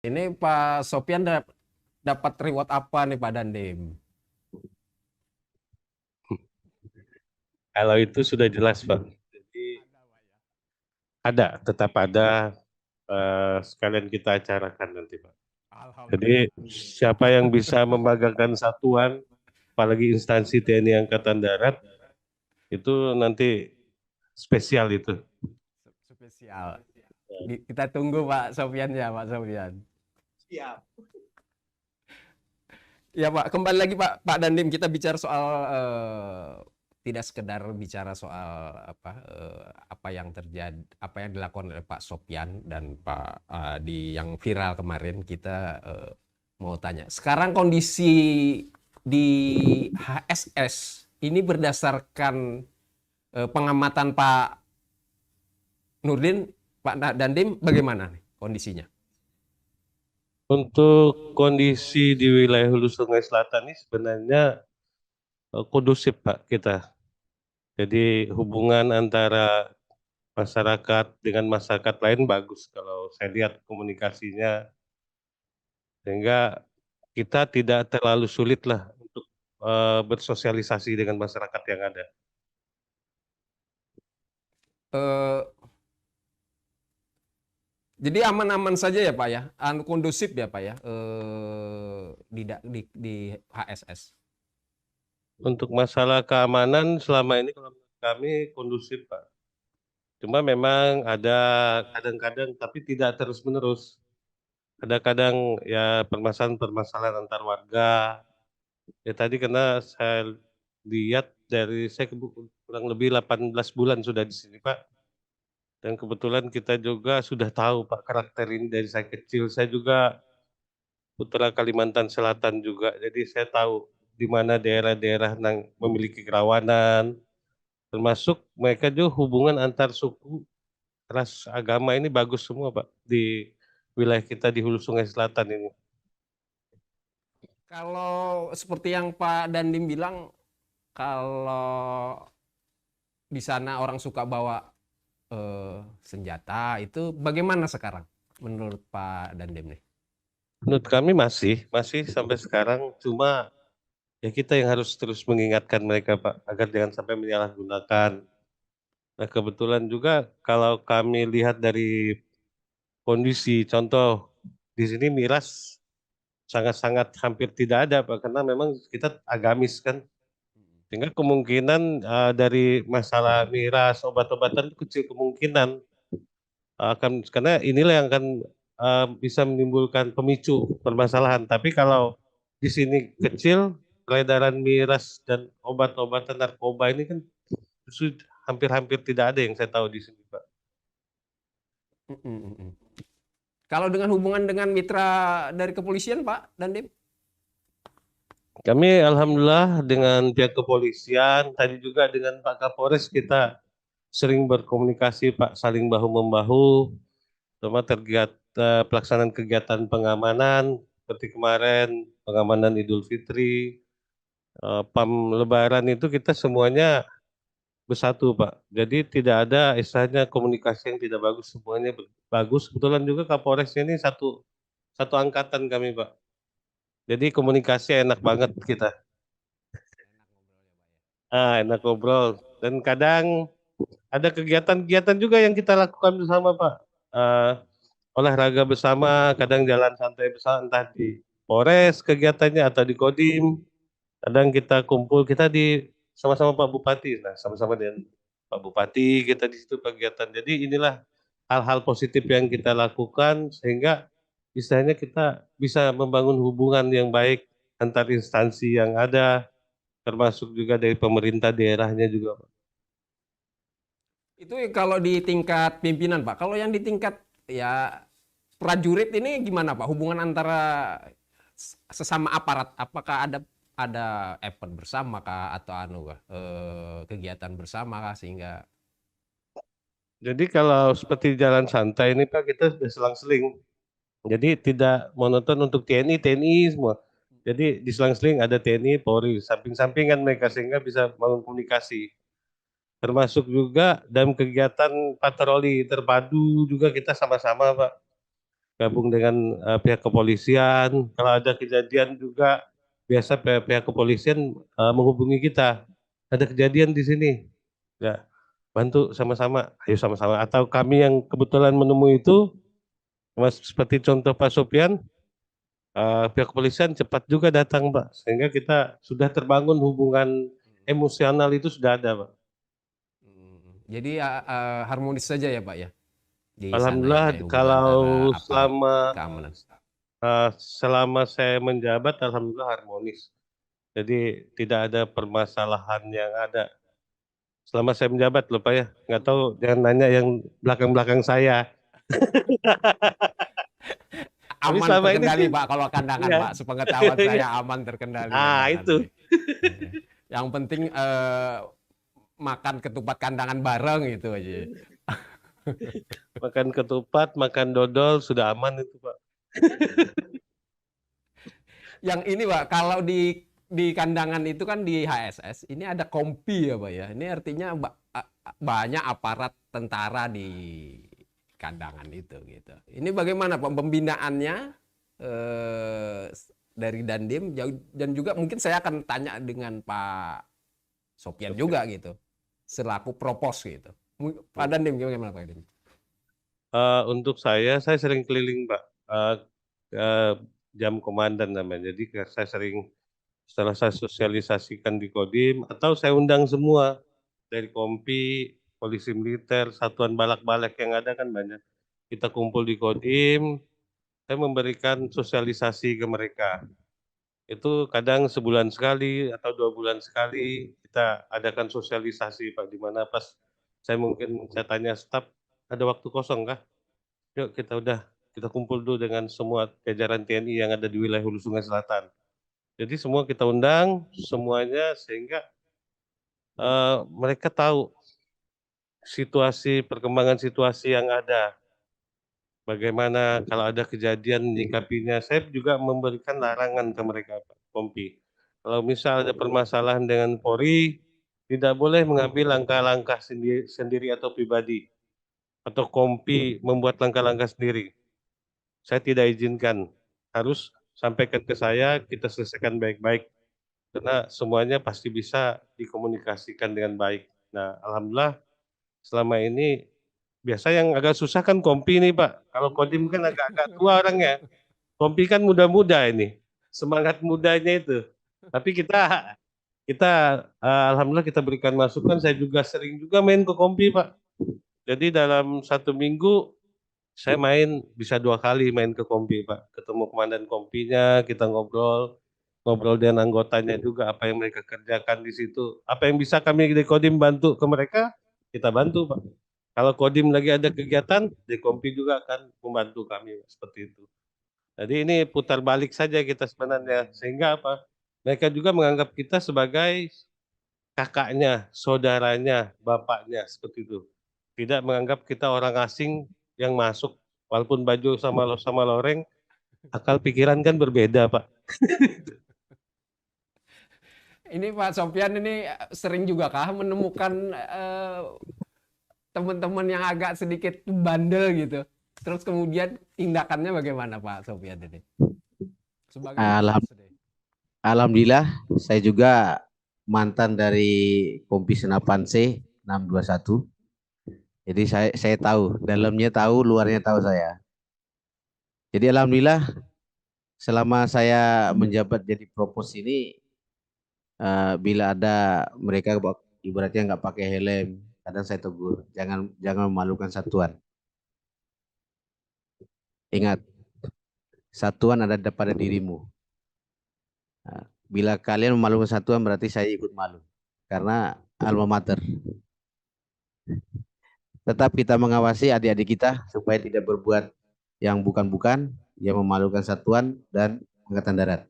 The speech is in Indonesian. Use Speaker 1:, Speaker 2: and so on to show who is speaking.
Speaker 1: Ini Pak Sopian dapat reward apa nih Pak Dandim?
Speaker 2: Kalau itu sudah jelas, Pak. Jadi ada, tetap ada, sekalian kita acarakan nanti, Pak.
Speaker 1: Alhamdulillah.
Speaker 2: Jadi siapa yang bisa membanggakan satuan, apalagi instansi TNI Angkatan Darat, itu nanti spesial itu.
Speaker 1: Spesial. Kita tunggu Pak Sofian ya Pak Sofian.
Speaker 3: Siap.
Speaker 1: Ya Pak, kembali lagi Pak Dandim, kita bicara soal tidak sekedar bicara soal apa yang terjadi, apa yang dilakukan oleh Pak Sopian dan Pak di yang viral kemarin. Kita mau tanya. Sekarang kondisi di HSS ini berdasarkan pengamatan Pak Nurdin, Pak Dandim, bagaimana nih kondisinya?
Speaker 2: Untuk kondisi di wilayah Hulu Sungai Selatan ini sebenarnya kondusif, Pak, kita. Jadi hubungan antara masyarakat dengan masyarakat lain bagus kalau saya lihat komunikasinya, sehingga kita tidak terlalu sulit lah untuk bersosialisasi dengan masyarakat yang ada.
Speaker 1: Eh, Jadi aman-aman saja ya Pak ya, kondusif ya Pak ya, di HSS.
Speaker 2: Untuk masalah keamanan selama ini kalau menurut kami kondusif, Pak. Cuma memang ada kadang-kadang tapi tidak terus-menerus. Kadang-kadang ya permasalahan-permasalahan antar warga. Ya tadi karena saya lihat dari saya kurang lebih 18 bulan sudah di sini, Pak. Dan kebetulan kita juga sudah tahu, Pak, karakter ini dari saya kecil. Saya juga putra Kalimantan Selatan juga. Jadi saya tahu di mana daerah-daerah yang memiliki kerawanan, termasuk mereka juga hubungan antar suku, ras, agama ini bagus semua, Pak, di wilayah kita di Hulu Sungai Selatan ini.
Speaker 1: Kalau seperti yang Pak Dandim bilang, kalau di sana orang suka bawa senjata, itu bagaimana sekarang menurut Pak Dandim nih?
Speaker 2: Menurut kami masih sampai sekarang, cuma ya kita yang harus terus mengingatkan mereka, Pak, agar jangan sampai menyalahgunakan. Nah, kebetulan juga kalau kami lihat dari kondisi, contoh di sini miras sangat-sangat hampir tidak ada, Pak, karena memang kita agamis kan. Sehingga kemungkinan dari masalah miras, obat-obatan itu kecil kemungkinan akan, karena inilah yang akan bisa menimbulkan pemicu permasalahan. Tapi kalau di sini kecil, peredaran miras dan obat-obatan narkoba ini kan justru hampir-hampir tidak ada yang saya tahu di sini, Pak.
Speaker 1: Kalau dengan hubungan dengan mitra dari kepolisian Pak Dandim?
Speaker 2: Kami alhamdulillah dengan pihak kepolisian, tadi juga dengan Pak Kapolres kita sering berkomunikasi, Pak, saling bahu-membahu, terutama terkait pelaksanaan kegiatan pengamanan seperti kemarin pengamanan Idul Fitri, PAM Lebaran itu kita semuanya bersatu, Pak. Jadi tidak ada istilahnya komunikasi yang tidak bagus, semuanya bagus. Kebetulan juga Kapolresnya ini satu satu angkatan kami, Pak. Jadi komunikasi enak banget kita. Enak ngobrol. Dan kadang ada kegiatan-kegiatan juga yang kita lakukan bersama, Pak. Eh, Olahraga bersama, kadang jalan santai bersama, entah di Polres kegiatannya atau di Kodim. Kadang kita kumpul, kita di sama-sama Pak Bupati. Nah, sama-sama dengan Pak Bupati kita di situ kegiatan. Jadi inilah hal-hal positif yang kita lakukan sehingga istilahnya kita bisa membangun hubungan yang baik antar instansi yang ada, termasuk juga dari pemerintah daerahnya juga, Pak.
Speaker 1: Itu kalau di tingkat pimpinan Pak. Kalau yang di tingkat ya prajurit ini gimana Pak? Hubungan antara sesama aparat, apakah ada event bersama kah atau kegiatan bersama kah sehingga
Speaker 2: Jadi kalau seperti jalan santai ini Pak, kita sudah selang-seling. Jadi tidak monoton untuk TNI semua. Jadi diselang-seling ada TNI, Polri, samping-sampingan mereka sehingga bisa bangun komunikasi. Termasuk juga dalam kegiatan patroli terpadu juga kita sama-sama, Pak. gabung dengan pihak kepolisian. Kalau ada kejadian juga biasa pihak kepolisian menghubungi kita. Ada kejadian di sini, ya bantu sama-sama, ayo sama-sama. Atau kami yang kebetulan menemui itu, seperti contoh Pak Sopian, pihak kepolisian cepat juga datang, Pak. Sehingga kita sudah terbangun hubungan emosional itu sudah ada, Pak.
Speaker 1: Jadi harmonis saja ya Pak ya di sana ya Pak
Speaker 2: Alhamdulillah
Speaker 1: ya, hubungan antara
Speaker 2: kalau
Speaker 1: aparat keamanan.
Speaker 2: selama saya menjabat, alhamdulillah harmonis. Jadi tidak ada permasalahan yang ada selama saya menjabat loh Pak ya. Nggak tahu, jangan nanya yang belakang-belakang saya. Tapi
Speaker 1: Aman
Speaker 2: selama ini
Speaker 1: terkendali
Speaker 2: sih,
Speaker 1: Pak kalau kandangan
Speaker 2: ya.
Speaker 1: Pak, sepengetahuan saya aman terkendali kandangan
Speaker 2: Itu.
Speaker 1: sih. Yang penting makan ketupat kandangan bareng itu aja.
Speaker 2: Makan ketupat, makan dodol, sudah aman itu Pak.
Speaker 1: Yang ini Pak, kalau di kandangan itu kan di HSS, ini ada kompi ya Pak ya. Ini artinya banyak aparat tentara di kandangan itu gitu. Ini bagaimana Pak pembinaannya dari Dandim dan juga mungkin saya akan tanya dengan Pak Sopian juga gitu. Selaku propos gitu. Pak Dandim gimana Pak Dandim?
Speaker 2: Untuk saya sering keliling Pak. Jam komandan namanya. Jadi saya sering, setelah saya sosialisasikan di Kodim, atau saya undang semua dari Kompi, Polisi Militer, Satuan Balak-Balak yang ada kan banyak. Kita kumpul di Kodim, saya memberikan sosialisasi ke mereka. Itu kadang sebulan sekali atau 2 bulan sekali kita adakan sosialisasi Pak, di mana pas saya tanya staf, ada waktu kosong kah? Yuk kita kumpul dulu dengan semua jajaran TNI yang ada di wilayah Hulu Sungai Selatan. Jadi semua kita undang semuanya sehingga mereka tahu perkembangan situasi yang ada. Bagaimana kalau ada kejadian menyikapinya. Saya juga memberikan larangan ke mereka, Pak Kompi. Kalau misal ada permasalahan dengan Polri, tidak boleh mengambil langkah-langkah sendiri atau pribadi. Atau Kompi membuat langkah-langkah sendiri. Saya tidak izinkan. Harus sampaikan ke saya, kita selesaikan baik-baik. Karena semuanya pasti bisa dikomunikasikan dengan baik. Nah, alhamdulillah selama ini biasa yang agak susah kan Kompi nih Pak. Kalau Kodim kan agak-agak tua orangnya. Kompi kan muda-muda ini. Semangat mudanya itu. Tapi kita alhamdulillah kita berikan masukan. Saya juga sering juga main ke Kompi Pak. Jadi dalam 1 minggu saya bisa 2 kali main ke Kompi Pak. Ketemu komandan Kompinya, kita ngobrol dengan anggotanya juga, apa yang mereka kerjakan di situ. Apa yang bisa kami di Kodim bantu ke mereka, kita bantu Pak. Kalau Kodim lagi ada kegiatan, di Kompi juga akan membantu kami seperti itu. Jadi ini putar balik saja kita sebenarnya, sehingga apa? Mereka juga menganggap kita sebagai kakaknya, saudaranya, bapaknya, seperti itu. Tidak menganggap kita orang asing yang masuk, walaupun baju sama loreng, akal pikiran kan berbeda Pak.
Speaker 1: Ini Pak Sopian ini sering juga kah menemukan teman-teman yang agak sedikit bandel gitu. Terus kemudian tindakannya bagaimana Pak Sopian ini? Sebagai
Speaker 3: Alhamdulillah, saya juga mantan dari Kompi Senapan C 621. Jadi saya tahu, dalamnya tahu, luarnya tahu saya. Jadi alhamdulillah selama saya menjabat jadi propos ini, bila ada mereka ibaratnya nggak pakai helm, kadang saya tegur, jangan memalukan satuan. Ingat, satuan ada pada dirimu. Nah, bila kalian memalukan satuan berarti saya ikut malu karena alma mater. Tetap kita mengawasi adik-adik kita supaya tidak berbuat yang bukan-bukan, yang memalukan satuan dan Angkatan Darat.